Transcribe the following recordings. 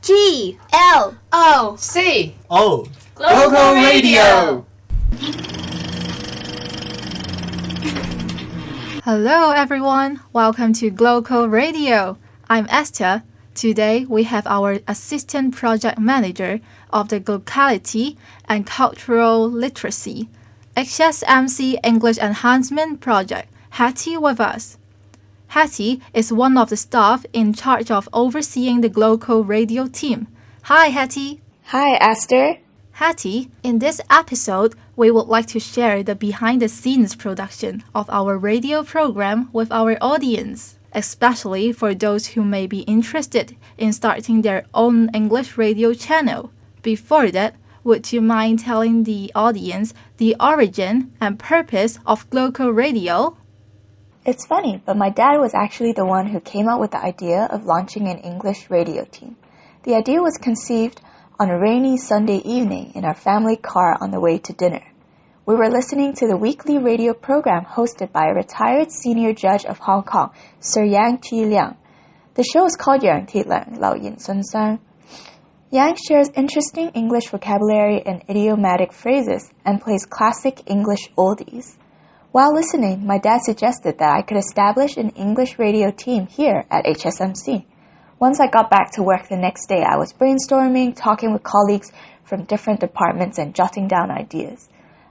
G-L-O-C Oh, Glo-Co Radio! Hello everyone, welcome to Glo-Co Radio. I'm Esther. Today we have our Assistant Project Manager of the Locality and Cultural Literacy HSMC English Enhancement Project, Hattie, with us. Hattie is one of the staff in charge of overseeing the Glo-Co Radio team. Hi Hattie. Hi Esther. Hattie, in this episode, we would like to share the behind-the-scenes production of our radio program with our audience, especially for those who may be interested in starting their own English radio channel. Before that, would you mind telling the audience the origin and purpose of Glo-Co Radio? It's funny, but my dad was actually the one who came up with the idea of launching an English radio team. The idea was conceived on a rainy Sunday evening in our family car on the way to dinner. We were listening to the weekly radio program hosted by a retired senior judge of Hong Kong, Sir Yang Ti Liang. The show is called Yang Ti Liang, Lao Yin Sun San. Yang shares interesting English vocabulary and idiomatic phrases and plays classic English oldies. While listening, my dad suggested that I could establish an English radio team here at HSMC. Once I got back to work the next day, I was brainstorming, talking with colleagues from different departments and jotting down ideas.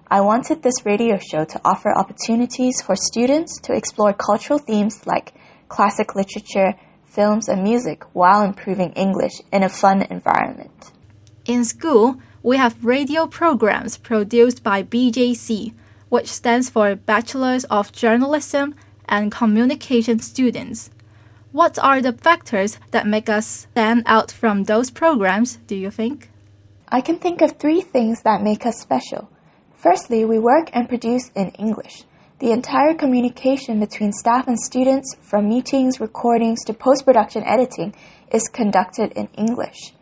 I wanted this radio show to offer opportunities for students to explore cultural themes like classic literature, films, and music while improving English in a fun environment. In school, we have radio programs produced by BJC, which stands for Bachelors of Journalism and Communication students. What are the factors that make us stand out from those programs, do you think? I can think of 3 things that make us special. Firstly, we work and produce in English. The entire communication between staff and students, from meetings, recordings, to post-production editing, is conducted in English.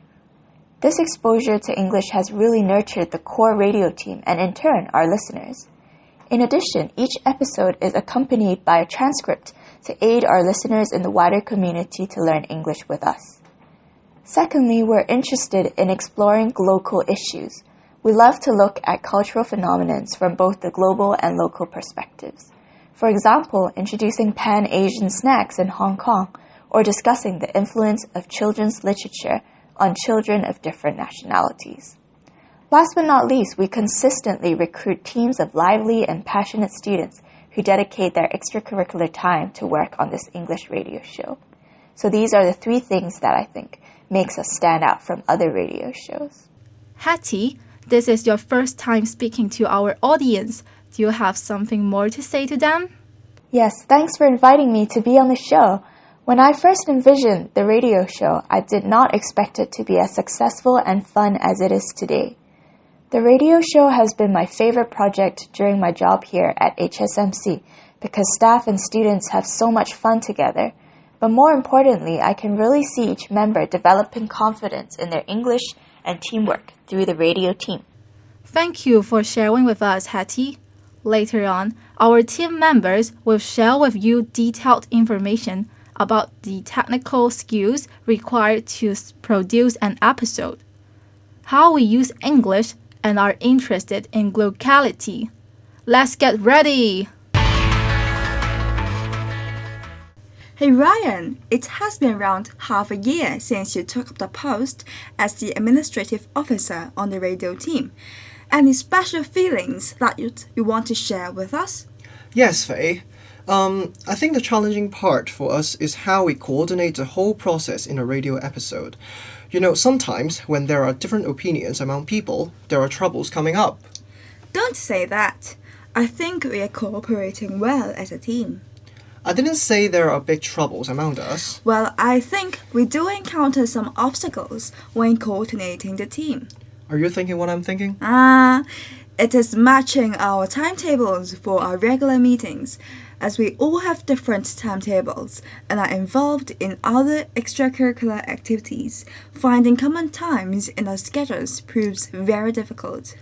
This exposure to English has really nurtured the core radio team and, in turn, our listeners. In addition, each episode is accompanied by a transcript to aid our listeners in the wider community to learn English with us. Secondly, we're interested in exploring Glo-Co issues. We love to look at cultural phenomena from both the global and local perspectives. For example, introducing Pan-Asian snacks in Hong Kong, or discussing the influence of children's literature on children of different nationalities. Last but not least, we consistently recruit teams of lively and passionate students who dedicate their extracurricular time to work on this English radio show. So these are the 3 things that I think makes us stand out from other radio shows. Hattie, this is your first time speaking to our audience. Do you have something more to say to them? Yes, thanks for inviting me to be on the show. When I first envisioned the radio show, I did not expect it to be as successful and fun as it is today. The radio show has been my favorite project during my job here at HSMC because staff and students have so much fun together. But more importantly, I can really see each member developing confidence in their English and teamwork through the radio team. Thank you for sharing with us, Hattie. Later on, our team members will share with you detailed information about the technical skills required to produce an episode, how we use English, and are interested in locality. Let's get ready! Hey Ryan, it has been around half a year since you took up the post as the administrative officer on the radio team. Any special feelings that you want to share with us? Yes, Faye. I think the challenging part for us is how we coordinate the whole process in a radio episode. You know, sometimes when there are different opinions among people, there are troubles coming up. Don't say that. I think we are cooperating well as a team. I didn't say there are big troubles among us. Well, I think we do encounter some obstacles when coordinating the team. Are you thinking what I'm thinking? It is matching our timetables for our regular meetings, as we all have different timetables and are involved in other extracurricular activities. Finding common times in our schedules proves very difficult.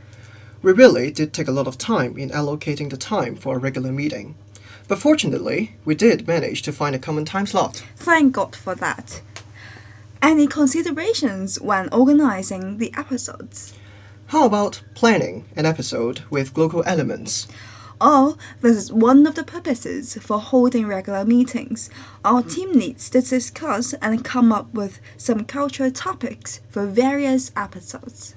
We really did take a lot of time in allocating the time for a regular meeting. But fortunately, we did manage to find a common time slot. Thank God for that. Any considerations when organizing the episodes? How about planning an episode with Glo-Co elements? Oh, this is one of the purposes for holding regular meetings. Our team needs to discuss and come up with some cultural topics for various episodes.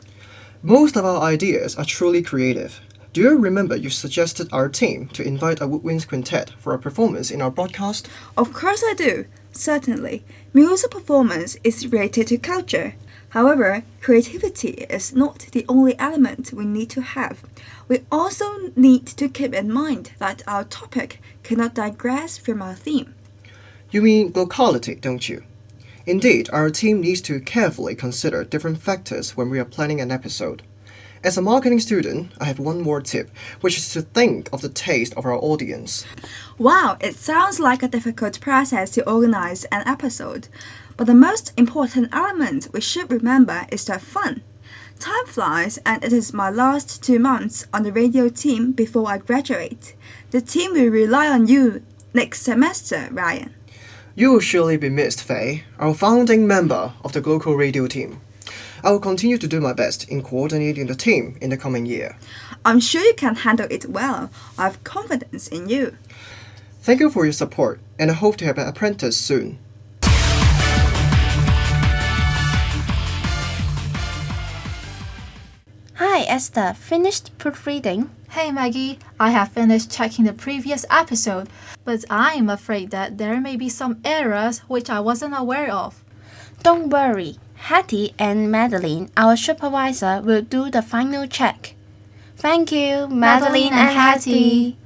Most of our ideas are truly creative. Do you remember you suggested our team to invite a woodwinds quintet for a performance in our broadcast? Of course I do. Certainly. Music performance is related to culture. However, creativity is not the only element we need to have. We also need to keep in mind that our topic cannot digress from our theme. You mean locality, don't you? Indeed, our team needs to carefully consider different factors when we are planning an episode. As a marketing student, I have one more tip, which is to think of the taste of our audience. Wow, it sounds like a difficult process to organize an episode. But the most important element we should remember is to have fun. Time flies, and it is my last 2 months on the radio team before I graduate. The team will rely on you next semester, Ryan. You will surely be missed, Faye, our founding member of the Glo-Co Radio team. I will continue to do my best in coordinating the team in the coming year. I'm sure you can handle it well. I have confidence in you. Thank you for your support, and I hope to have an apprentice soon. Hi Esther, finished proofreading? Hey Maggie, I have finished checking the previous episode, but I am afraid that there may be some errors which I wasn't aware of. Don't worry, Hattie and Madeline, our supervisor, will do the final check. Thank you, Madeline and Hattie.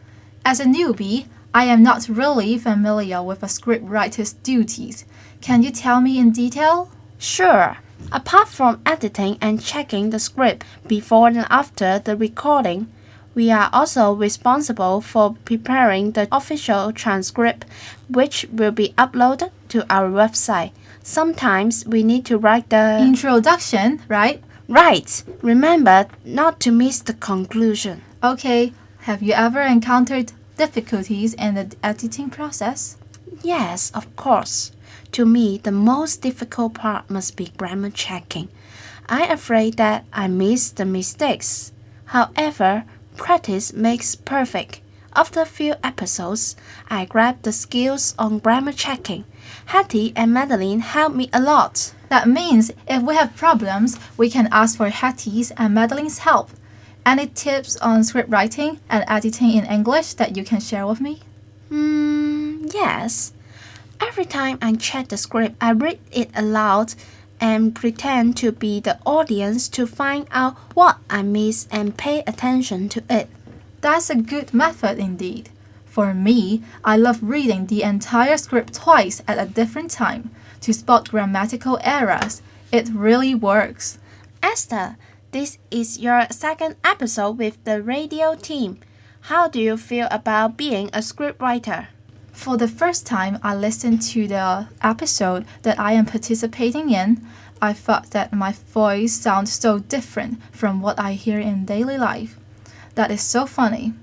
As a newbie, I am not really familiar with a scriptwriter's duties. Can you tell me in detail? Sure. Apart from editing and checking the script before and after the recording, we are also responsible for preparing the official transcript, which will be uploaded to our website. Sometimes we need to write the Introduction, right? Right. Remember not to miss the conclusion. Okay, have you ever encountered difficulties in the editing process? Yes, of course. To me, the most difficult part must be grammar checking. I'm afraid that I miss the mistakes. However, practice makes perfect. After a few episodes, I grabbed the skills on grammar checking. Hattie and Madeline helped me a lot. That means if we have problems, we can ask for Hattie's and Madeline's help. Any tips on script writing and editing in English that you can share with me? Yes. Every time I check the script, I read it aloud and pretend to be the audience to find out what I miss and pay attention to it. That's a good method indeed. For me, I love reading the entire script twice at a different time to spot grammatical errors. It really works. Esther, this is your second episode with the radio team. How do you feel about being a scriptwriter? For the first time I listened to the episode that I am participating in, I thought that my voice sounds so different from what I hear in daily life. That is so funny.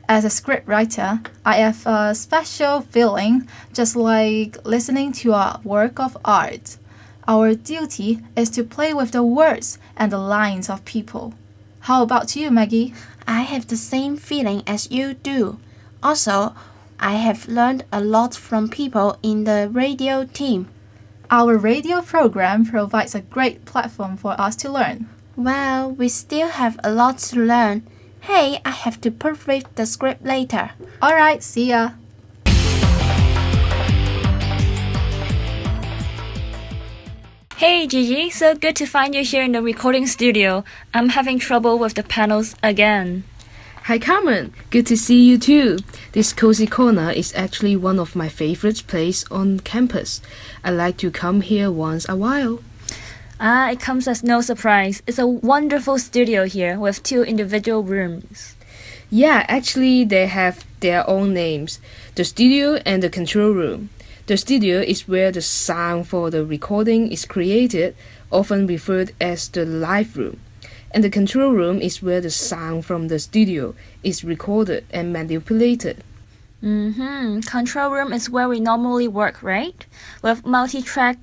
As a scriptwriter, I have a special feeling, just like listening to a work of art. Our duty is to play with the words and the lines of people. How about you, Maggie? I have the same feeling as you do. Also, I have learned a lot from people in the radio team. Our radio program provides a great platform for us to learn. Well, we still have a lot to learn. Hey, I have to proofread the script later. Alright, see ya. Hey Gigi, so good to find you here in the recording studio. I'm having trouble with the panels again. Hi Carmen, good to see you too. This cozy corner is actually one of my favorite places on campus. I like to come here once a while. It comes as no surprise. It's a wonderful studio here with 2 individual rooms. Yeah, actually they have their own names, the studio and the control room. The studio is where the sound for the recording is created, often referred as the live room. And the control room is where the sound from the studio is recorded and manipulated. Control room is where we normally work, right? With multi-track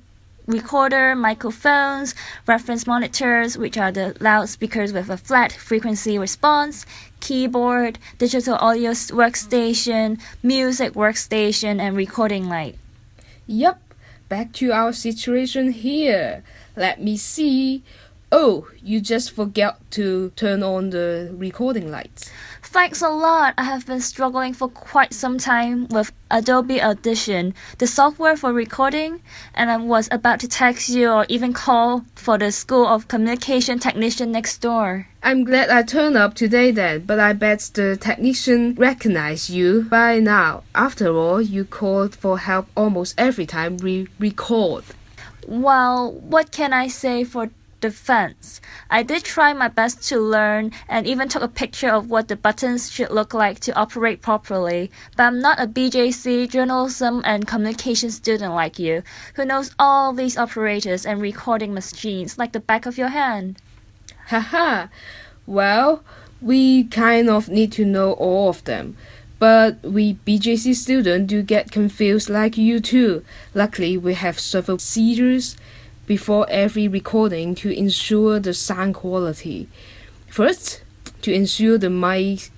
recorder, microphones, reference monitors, which are the loudspeakers with a flat frequency response, keyboard, digital audio workstation, music workstation, and recording light. Yup, back to our situation here. Let me see. Oh, you just forgot to turn on the recording lights. Thanks a lot. I have been struggling for quite some time with Adobe Audition, the software for recording, and I was about to text you or even call for the School of Communication technician next door. I'm glad I turned up today then, but I bet the technician recognized you by now. After all, you called for help almost every time we record. Well, what can I say for defense? I did try my best to learn and even took a picture of what the buttons should look like to operate properly, but I'm not a BJC journalism and communication student like you, who knows all these operators and recording machines like the back of your hand. Haha, well, we kind of need to know all of them. But we BJC students do get confused like you too. Luckily, we have several procedures before every recording to ensure the sound quality. First, to ensure the mic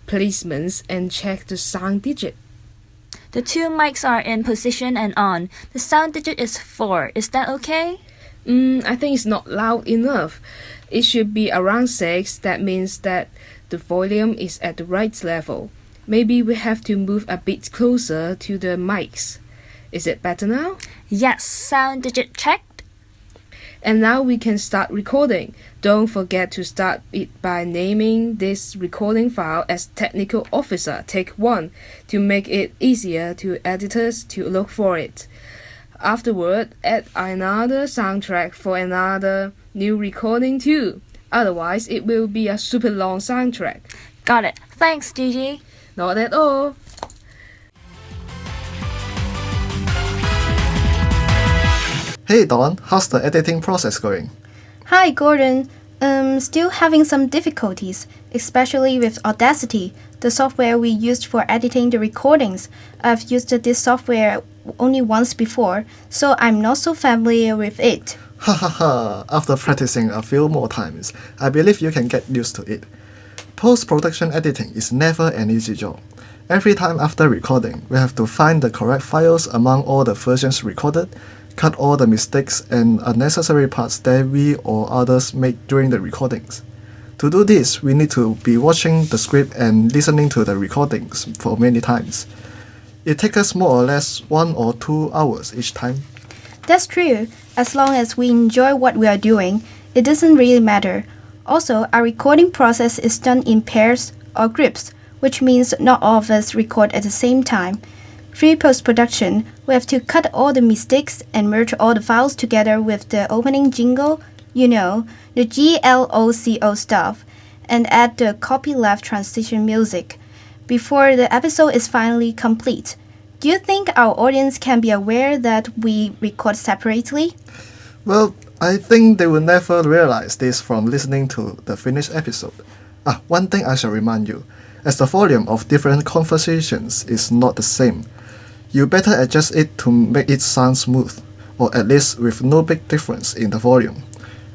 placements and check the sound digit. The two mics are in position and on. The sound digit is 4. Is that okay? I think it's not loud enough. It should be around 6. That means that the volume is at the right level. Maybe we have to move a bit closer to the mics. Is it better now? Yes, sound digit checked. And now we can start recording. Don't forget to start it by naming this recording file as Technical Officer Take 1 to make it easier to editors to look for it. Afterward, add another soundtrack for another new recording too. Otherwise, it will be a super long soundtrack. Got it. Thanks, Gigi. Not at all. Hey Dawn, how's the editing process going? Hi Gordon. Still having some difficulties, especially with Audacity, the software we used for editing the recordings. I've used this software only once before, so I'm not so familiar with it. Ha ha ha, after practicing a few more times, I believe you can get used to it. Post-production editing is never an easy job. Every time after recording, we have to find the correct files among all the versions recorded, cut all the mistakes and unnecessary parts that we or others make during the recordings. To do this, we need to be watching the script and listening to the recordings for many times. It takes us more or less 1 or 2 hours each time. That's true. As long as we enjoy what we are doing, it doesn't really matter. Also, our recording process is done in pairs or groups, which means not all of us record at the same time. Through post-production, we have to cut all the mistakes and merge all the files together with the opening jingle, you know, the GLOCO stuff, and add the copyleft transition music before the episode is finally complete. Do you think our audience can be aware that we record separately? Well, I think they will never realize this from listening to the finished episode. One thing I shall remind you, as the volume of different conversations is not the same, you better adjust it to make it sound smooth, or at least with no big difference in the volume.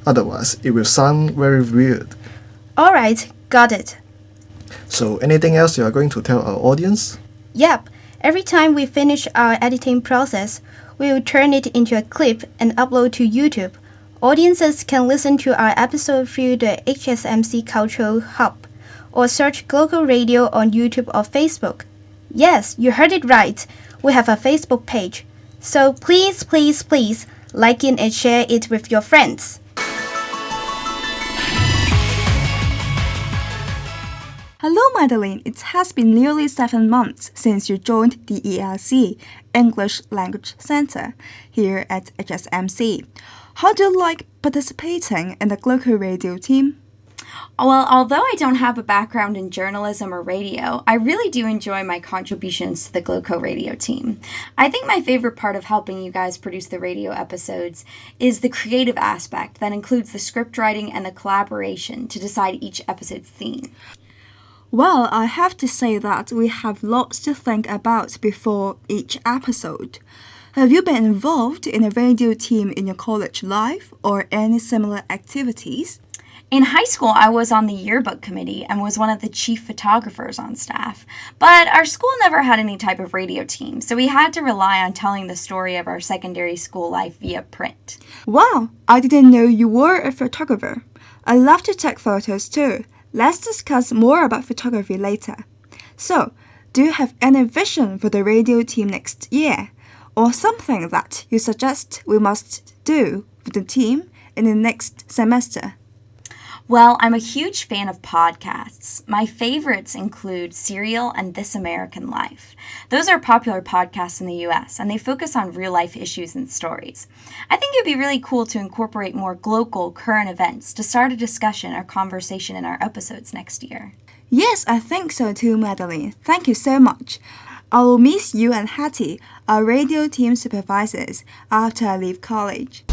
Otherwise, it will sound very weird. Alright, got it. So, anything else you are going to tell our audience? Yep, every time we finish our editing process, we will turn it into a clip and upload to YouTube. Audiences can listen to our episode through the HSMC Cultural Hub, or search Glo-Co Radio on YouTube or Facebook. Yes, you heard it right. We have a Facebook page. So please, please, please, like it and share it with your friends. Hello, Madeline. It has been nearly 7 months since you joined the ELC, English Language Center, here at HSMC. How do you like participating in the Glo-Co Radio team? Well, although I don't have a background in journalism or radio, I really do enjoy my contributions to the Glo-Co Radio team. I think my favorite part of helping you guys produce the radio episodes is the creative aspect that includes the script writing and the collaboration to decide each episode's theme. Well, I have to say that we have lots to think about before each episode. Have you been involved in a radio team in your college life or any similar activities? In high school, I was on the yearbook committee and was one of the chief photographers on staff. But our school never had any type of radio team, so we had to rely on telling the story of our secondary school life via print. Wow, I didn't know you were a photographer. I love to take photos too. Let's discuss more about photography later. So, do you have any vision for the radio team next year? Or something that you suggest we must do with the team in the next semester? Well, I'm a huge fan of podcasts. My favorites include Serial and This American Life. Those are popular podcasts in the US, and they focus on real-life issues and stories. I think it'd be really cool to incorporate more global current events to start a discussion or conversation in our episodes next year. Yes, I think so too, Madeline. Thank you so much. I will miss you and Hattie, our radio team supervisors, after I leave college.